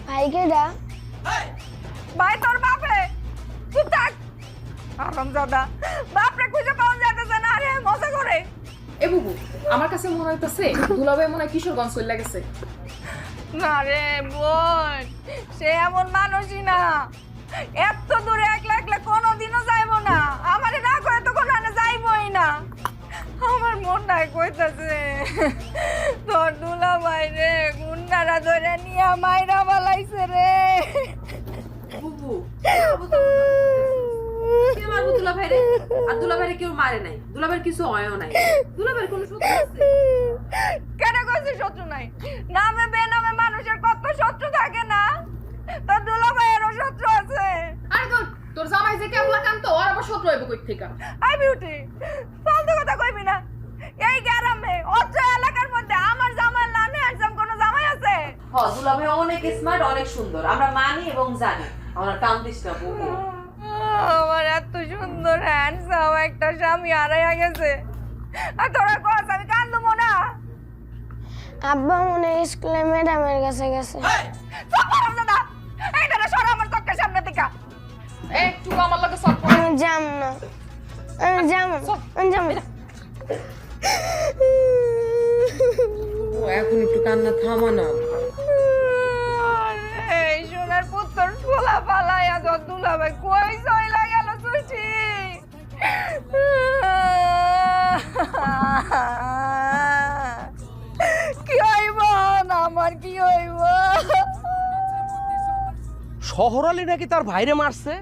ভাই কেডা? ভাই তোর বাপে। চুপ থাক আরামজাদা। বাপরে খুঁজে পাওয়া যাইতেছে না রে, মজা করে। এ বুবু, আমার কাছে মনে হইতাছে দুলাভাই মনে হয় কিশোরগঞ্জ চলে গেছে। না রে বোন, সে এমন মানুষই না। এত দূরে একলা একলা কোনোদিনও যাইবো না। আমারে না করে তো কোনো যাইবই না। আমার মনটাই কইতাছে তোর দুলাভাই রে গুন্ডারা ধরে নিয়ে মাইরা বালাইছে রে। বুবু কে মারবো দুলাভাই রে? আর দুলাভাইরে কেউ মারে নাই, দুলাভাইয়ের কিছু হয়ও নাই। দুলাভাইয়ের কোনো শত্রু আছে? কেন কইছিস শত্রু নাই? নামে বেনামে মানুষের কত শত্রু থাকে না? তোর দুলাভাইয়েরও শত্রু আছে। আরে তোর জামাই যে কেবলা কান্ত আর আবার শত্রু হইব কই থেকে? আই বিউটি, ফালতু কথা কইবি না। এই গ্রামে অত্র এলাকার মধ্যে আমার জামাই না হ্যান্ডসাম কোনো জামাই আছে? দুলাভাই অনেক স্মার্ট, অনেক সুন্দর, আমরা মানি এবং জানি। আমরা কাম দিস না বুবু। আমার এত সুন্দর হ্যান্ডসাম একটা স্বামী হারাইয়া গেছে, আর তোরা কস আমি কান্দবো না? আব্বা মনে হয় স্কুলে ম্যাডামের কাছে গেছে। দাদা এইটা সর আমার চোখের সামনে থেকে। একটু আমার লাগে সব আমি যাম না, আমি যাম না। এখন একটু কান্না থামা না। এই সোনার পুত্র ছোলা পালাইয়া তোর দুলাভাই কই চইলা গেল সুচি। কি হইব না আমার, কি হইব? শহরালি নাকি তার ভাইরে মারছে?